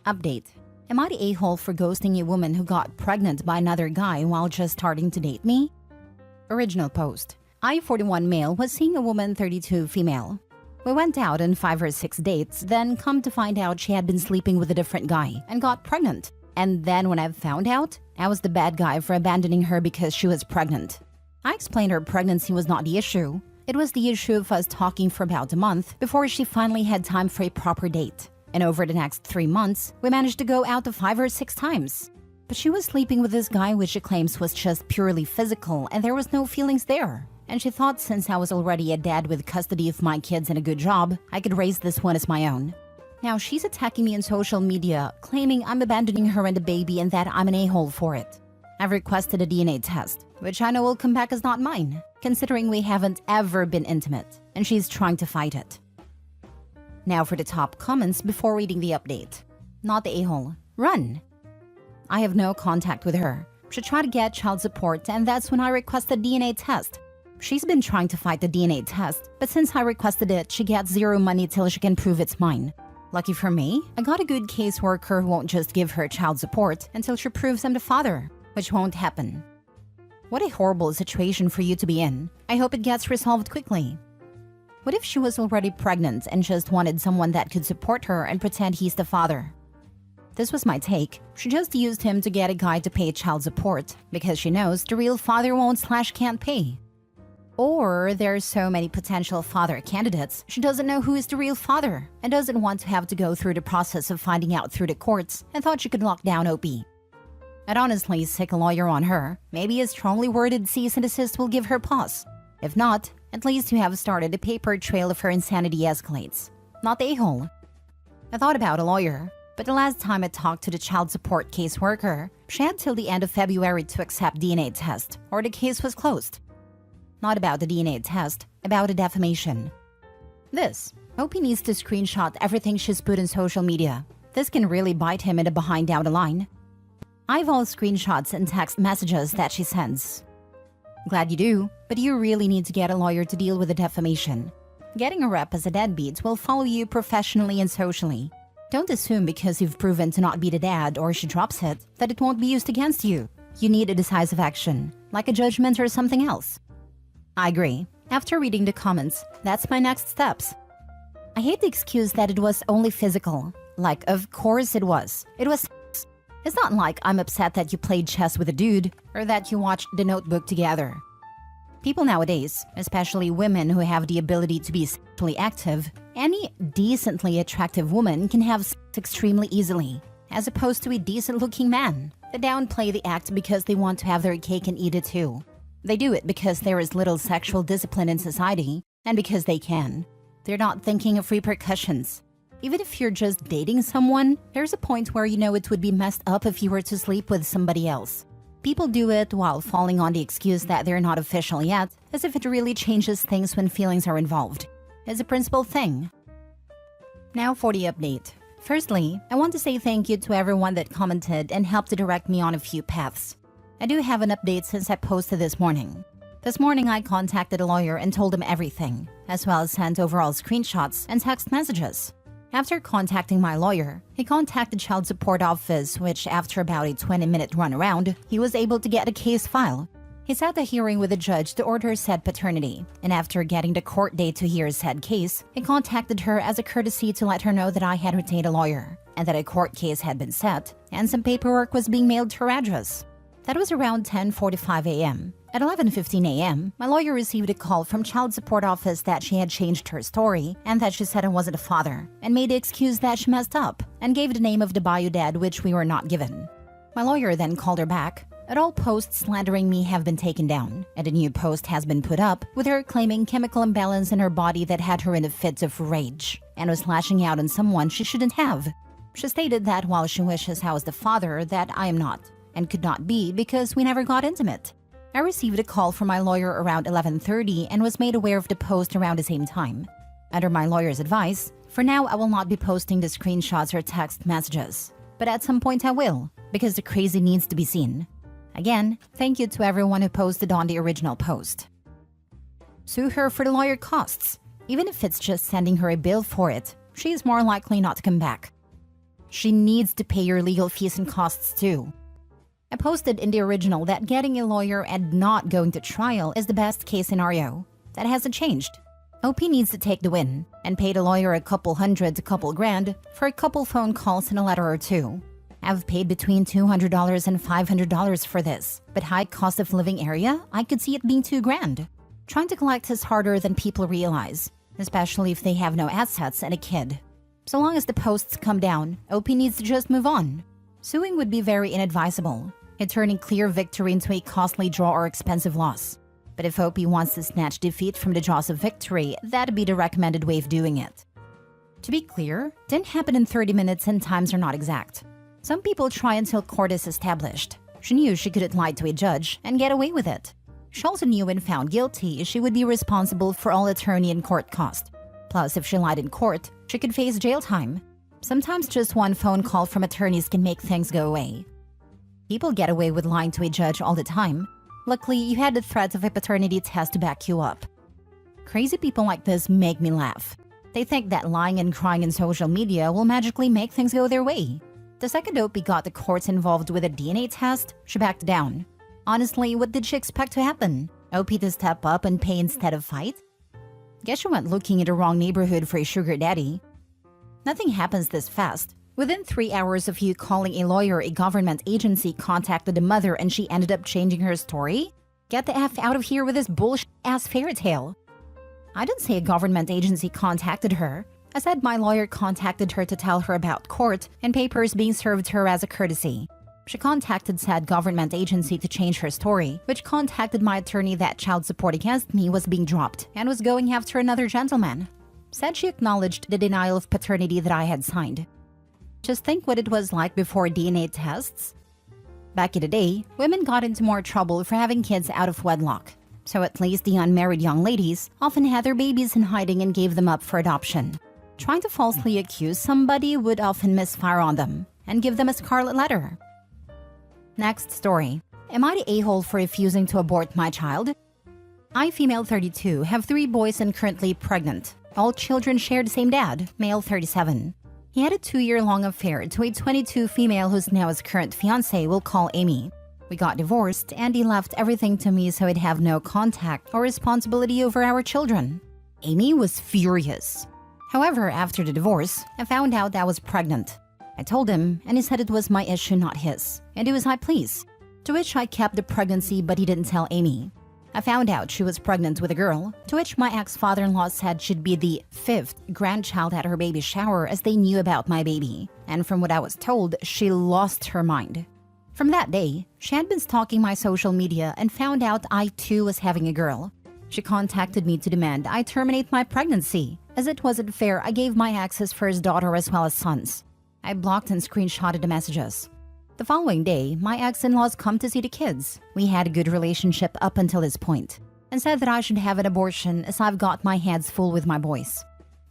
Update. Am I the a-hole for ghosting a woman who got pregnant by another guy while just starting to date me? Original post. I, 41 male, was seeing a woman, 32 female. We went out on 5 or 6 dates, then come to find out she had been sleeping with a different guy and got pregnant. And then when I found out, I was the bad guy for abandoning her because she was pregnant. I explained her pregnancy was not the issue. It was the issue of us talking for about a month before she finally had time for a proper date. And over the next 3 months, we managed to go out to 5 or 6 times. But she was sleeping with this guy which she claims was just purely physical and there was no feelings there. And she thought since I was already a dad with custody of my kids and a good job, I could raise this one as my own. Now she's attacking me on social media, claiming I'm abandoning her and the baby and that I'm an a-hole for it. I've requested a DNA test, which I know will come back as not mine, considering we haven't ever been intimate, and she's trying to fight it. Now for the top comments before reading the update. Not the a-hole. Run! I have no contact with her. She tried to get child support and that's when I requested DNA test. She's been trying to fight the DNA test, but since I requested it, she gets zero money till she can prove it's mine. Lucky for me, I got a good caseworker who won't just give her child support until she proves I'm the father, which won't happen. What a horrible situation for you to be in. I hope it gets resolved quickly. What if she was already pregnant and just wanted someone that could support her and pretend he's the father? This was my take. She just used him to get a guy to pay child support because she knows the real father won't/can't pay. Or there's so many potential father candidates, she doesn't know who is the real father and doesn't want to have to go through the process of finding out through the courts and thought she could lock down OP. I'd honestly sick a lawyer on her. Maybe a strongly worded cease and desist will give her pause. If not, at least you have started a paper trail if her insanity escalates. Not the a-hole. I thought about a lawyer, but the last time I talked to the child support caseworker, she had till the end of February to accept DNA test, or the case was closed. Not about the DNA test, about a defamation. This. OP needs to screenshot everything she's put in social media. This can really bite him in the behind down the line. I've all screenshots and text messages that she sends. Glad you do, but you really need to get a lawyer to deal with the defamation. Getting a rep as a deadbeat will follow you professionally and socially. Don't assume because you've proven to not be the dad or she drops it, that it won't be used against you. You need a decisive action, like a judgment or something else. I agree. After reading the comments, that's my next steps. I hate the excuse that it was only physical. Like, of course it was. It was sex. It's not like I'm upset that you played chess with a dude or that you watched The Notebook together. People nowadays, especially women who have the ability to be sexually active, any decently attractive woman can have sex extremely easily, as opposed to a decent-looking man. They downplay the act because they want to have their cake and eat it too. They do it because there is little sexual discipline in society, and because they can. They're not thinking of repercussions. Even if you're just dating someone, there's a point where you know it would be messed up if you were to sleep with somebody else. People do it while falling on the excuse that they're not official yet, as if it really changes things when feelings are involved. It's a principal thing. Now for the update. Firstly, I want to say thank you to everyone that commented and helped to direct me on a few paths. I do have an update since I posted this morning. This morning I contacted a lawyer and told him everything, as well as sent overall screenshots and text messages. After contacting my lawyer, he contacted child support office, which after about a 20-minute runaround, he was able to get a case file. He set a hearing with the judge to order said paternity, and after getting the court date to hear said case, he contacted her as a courtesy to let her know that I had retained a lawyer, and that a court case had been set, and some paperwork was being mailed to her address. That was around 10:45 a.m. At 11:15 a.m., my lawyer received a call from child support office that she had changed her story and that she said I wasn't a father, and made the excuse that she messed up and gave the name of the bio dad, which we were not given. My lawyer then called her back. And all posts slandering me have been taken down, and a new post has been put up with her claiming chemical imbalance in her body that had her in a fit of rage and was lashing out on someone she shouldn't have. She stated that while she wishes I was the father, that I am not, and could not be because we never got intimate. I received a call from my lawyer around 11:30 and was made aware of the post around the same time. Under my lawyer's advice, for now I will not be posting the screenshots or text messages, but at some point I will, because the crazy needs to be seen. Again, thank you to everyone who posted on the original post. Sue her for the lawyer costs. Even if it's just sending her a bill for it, she is more likely not to come back. she needs to pay your legal fees and costs too. I posted in the original that getting a lawyer and not going to trial is the best case scenario. That hasn't changed. OP needs to take the win and pay the lawyer a couple hundred to couple grand for a couple phone calls and a letter or two. I've paid between $200 and $500 for this, but high cost of living area, I could see it being $2,000. Trying to collect is harder than people realize, especially if they have no assets and a kid. So long as the posts come down, OP needs to just move on. Suing would be very inadvisable, it turning clear victory into a costly draw or expensive loss. But if OP wants to snatch defeat from the jaws of victory, that'd be the recommended way of doing it. To be clear, didn't happen in 30 minutes and times are not exact. Some people try until court is established. She knew she couldn't lie to a judge and get away with it. She also knew when found guilty, she would be responsible for all attorney and court cost. Plus, if she lied in court, she could face jail time. Sometimes just one phone call from attorneys can make things go away. People get away with lying to a judge all the time. Luckily, you had the threat of a paternity test to back you up. Crazy people like this make me laugh. They think that lying and crying in social media will magically make things go their way. The second OP got the courts involved with a DNA test, she backed down. Honestly, what did she expect to happen? OP to step up and pay instead of fight? Guess she went looking in the wrong neighborhood for a sugar daddy. Nothing happens this fast. Within 3 hours of you calling a lawyer, a government agency contacted the mother and she ended up changing her story? Get the F out of here with this bullshit-ass fairy tale. I didn't say a government agency contacted her. I said my lawyer contacted her to tell her about court and papers being served her as a courtesy. She contacted said government agency to change her story, which contacted my attorney that child support against me was being dropped and was going after another gentleman. Said she acknowledged the denial of paternity that I had signed. Just think what it was like before DNA tests. Back in the day, women got into more trouble for having kids out of wedlock. So at least the unmarried young ladies often had their babies in hiding and gave them up for adoption. Trying to falsely accuse somebody would often misfire on them and give them a scarlet letter. Next story. Am I the a-hole for refusing to abort my child? I, female 32, have 3 boys and currently pregnant. All children share the same dad, male 37. He had a 2-year-long affair to a 22 female who's now his current fiancée we'll call Amy. We got divorced and he left everything to me so he'd have no contact or responsibility over our children. Amy was furious. However, after the divorce, I found out I was pregnant. I told him and he said it was my issue, not his, and he was like, please. To which I kept the pregnancy but he didn't tell Amy. I found out she was pregnant with a girl, to which my ex-father-in-law said she'd be the 5th grandchild at her baby shower as they knew about my baby. And from what I was told, she lost her mind. From that day, she had been stalking my social media and found out I too was having a girl. She contacted me to demand I terminate my pregnancy, as it wasn't fair I gave my ex his first daughter as well as sons. I blocked and screenshotted the messages. The following day, my ex-in-laws come to see the kids. We had a good relationship up until this point, and said that I should have an abortion as I've got my hands full with my boys.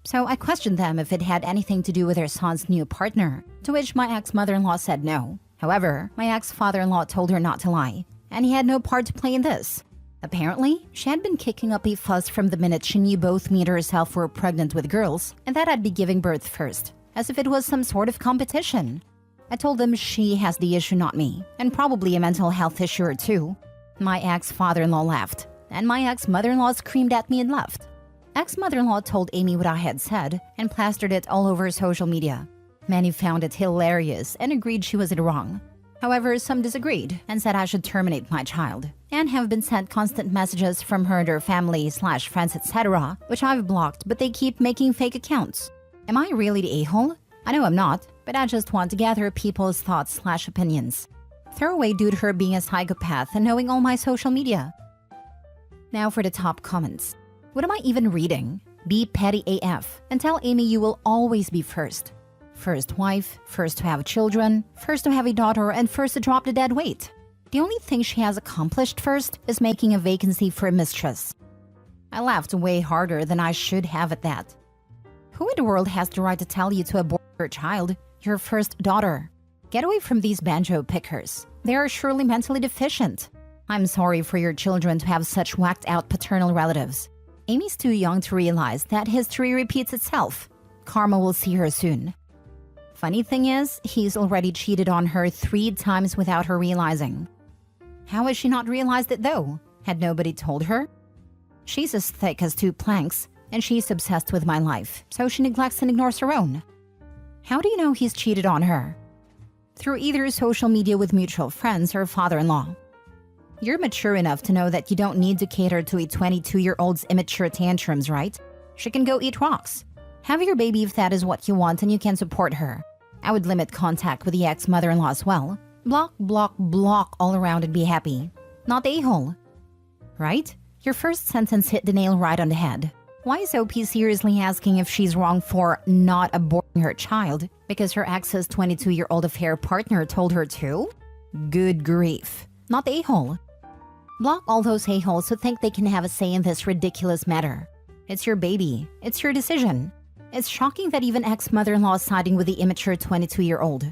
So I questioned them if it had anything to do with their son's new partner, to which my ex-mother-in-law said no. However, my ex-father-in-law told her not to lie, and he had no part to play in this. Apparently, she had been kicking up a fuss from the minute she knew both me and herself were pregnant with girls, and that I'd be giving birth first, as if it was some sort of competition. I told them she has the issue, not me, and probably a mental health issue or two. My ex-father-in-law laughed, and my ex-mother-in-law screamed at me and left. Ex-mother-in-law told Amy what I had said and plastered it all over social media. Many found it hilarious and agreed she was wrong. However, some disagreed and said I should terminate my child, and have been sent constant messages from her and her family/friends, etc., which I've blocked, but they keep making fake accounts. Am I really the a-hole? I know I'm not, but I just want to gather people's thoughts/opinions. Throw away due to her being a psychopath and knowing all my social media. Now for the top comments. What am I even reading? Be petty AF and tell Amy you will always be first. First wife, first to have children, first to have a daughter, and first to drop the dead weight. The only thing she has accomplished first is making a vacancy for a mistress. I laughed way harder than I should have at that. Who in the world has the right to tell you to abort your child, your first daughter? Get away from these banjo pickers. They are surely mentally deficient. I'm sorry for your children to have such whacked-out paternal relatives. Amy's too young to realize that history repeats itself. Karma will see her soon. Funny thing is, he's already cheated on her 3 times without her realizing. How has she not realized it though? Had nobody told her? She's as thick as 2 planks, and she's obsessed with my life, so she neglects and ignores her own. How do you know he's cheated on her? Through either social media with mutual friends or father-in-law. You're mature enough to know that you don't need to cater to a 22-year-old's immature tantrums, right? She can go eat rocks. Have your baby if that is what you want and you can support her. I would limit contact with the ex-mother-in-law as well. Block, block, block all around and be happy. Not the a-hole. Right? Your first sentence hit the nail right on the head. Why is OP seriously asking if she's wrong for not aborting her child because her ex's 22-year-old affair partner told her to? Good grief. Not the a-hole. Block all those a-holes who think they can have a say in this ridiculous matter. It's your baby. It's your decision. It's shocking that even ex-mother-in-law is siding with the immature 22-year-old.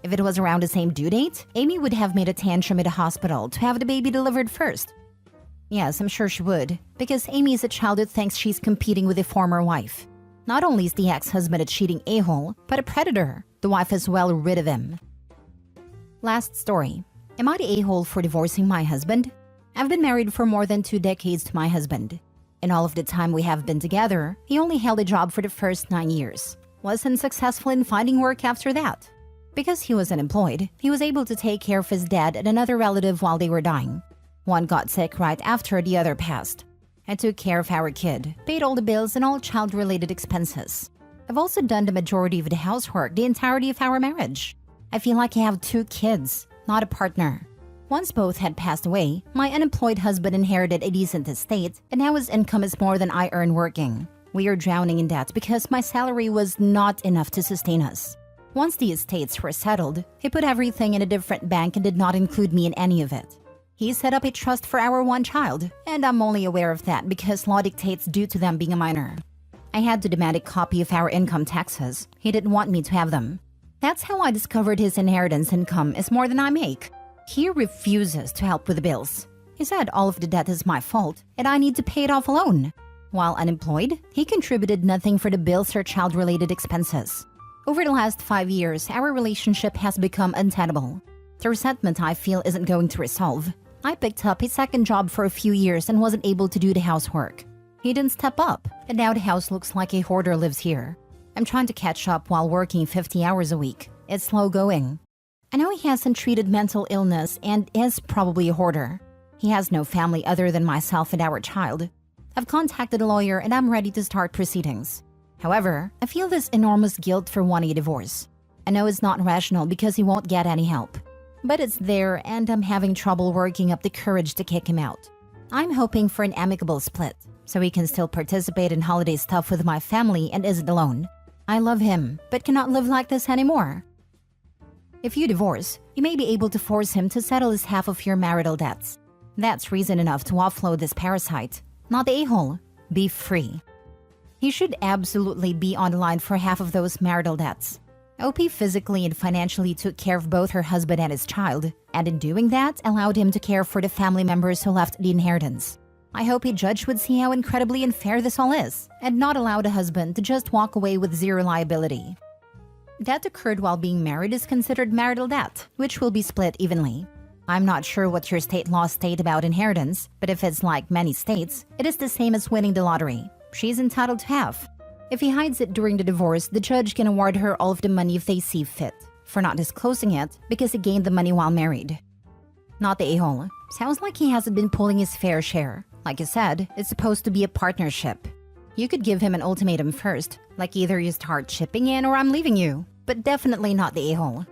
If it was around the same due date, Amy would have made a tantrum at the hospital to have the baby delivered first. Yes, I'm sure she would, because Amy is a child who thinks she's competing with a former wife. Not only is the ex-husband a cheating a-hole, but a predator. The wife is well rid of him. Last story. Am I the a-hole for divorcing my husband? I've been married for more than 2 decades to my husband. In all of the time we have been together, he only held a job for the first 9 years. Wasn't successful in finding work after that. Because he was unemployed, he was able to take care of his dad and another relative while they were dying. One got sick right after the other passed. I took care of our kid, paid all the bills and all child-related expenses. I've also done the majority of the housework the entirety of our marriage. I feel like I have 2 kids, not a partner. Once both had passed away, my unemployed husband inherited a decent estate, and now his income is more than I earn working. We are drowning in debt because my salary was not enough to sustain us. Once the estates were settled, he put everything in a different bank and did not include me in any of it. He set up a trust for our 1 child, and I'm only aware of that because law dictates due to them being a minor. I had to demand a copy of our income taxes. He didn't want me to have them. That's how I discovered his inheritance income is more than I make. He refuses to help with the bills. He said all of the debt is my fault and I need to pay it off alone. While unemployed, he contributed nothing for the bills or child-related expenses. Over the last 5 years, our relationship has become untenable. The resentment I feel isn't going to resolve. I picked up a second job for a few years and wasn't able to do the housework. He didn't step up, and now the house looks like a hoarder lives here. I'm trying to catch up while working 50 hours a week. It's slow going. I know he hasn't treated mental illness and is probably a hoarder. He has no family other than myself and our child. I've contacted a lawyer and I'm ready to start proceedings. However, I feel this enormous guilt for wanting a divorce. I know it's not rational because he won't get any help. But it's there and I'm having trouble working up the courage to kick him out. I'm hoping for an amicable split, so he can still participate in holiday stuff with my family and isn't alone. I love him, but cannot live like this anymore. If you divorce, you may be able to force him to settle his half of your marital debts. That's reason enough to offload this parasite. Not the a-hole. Be free. He should absolutely be on the line for half of those marital debts. OP physically and financially took care of both her husband and his child, and in doing that, allowed him to care for the family members who left the inheritance. I hope a judge would see how incredibly unfair this all is, and not allow the husband to just walk away with zero liability. Debt occurred while being married is considered marital debt, which will be split evenly. I'm not sure what your state laws state about inheritance, but if it's like many states, it is the same as winning the lottery. She's entitled to half. If he hides it during the divorce, the judge can award her all of the money if they see fit, for not disclosing it because he gained the money while married. Not the a-hole. Sounds like he hasn't been pulling his fair share. Like I said, it's supposed to be a partnership. You could give him an ultimatum first, like either you start chipping in or I'm leaving you, but definitely not the a-hole.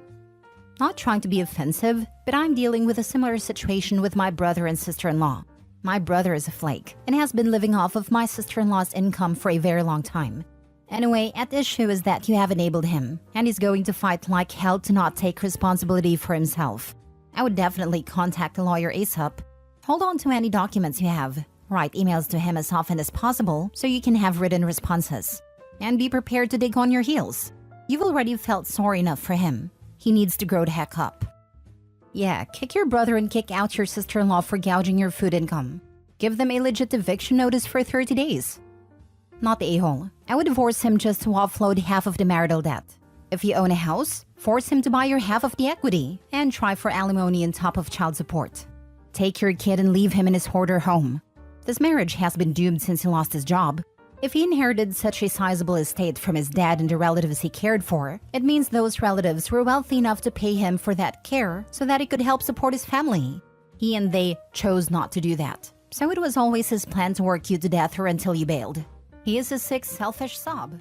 Not trying to be offensive, but I'm dealing with a similar situation with my brother and sister-in-law. My brother is a flake and has been living off of my sister-in-law's income for a very long time. Anyway, at issue is that you have enabled him, and he's going to fight like hell to not take responsibility for himself. I would definitely contact a lawyer ASAP. Hold on to any documents you have. Write emails to him as often as possible so you can have written responses. And be prepared to dig on your heels. You've already felt sorry enough for him. He needs to grow the heck up. Yeah, kick your brother and kick out your sister-in-law for gouging your food income. Give them a legit eviction notice for 30 days. Not the a-hole. I would divorce him just to offload half of the marital debt. If you own a house, force him to buy your half of the equity and try for alimony on top of child support. Take your kid and leave him in his hoarder home. This marriage has been doomed since he lost his job. If he inherited such a sizable estate from his dad and the relatives he cared for, it means those relatives were wealthy enough to pay him for that care so that he could help support his family. He and they chose not to do that. So it was always his plan to work you to death or until you bailed. He is a sick, selfish sob.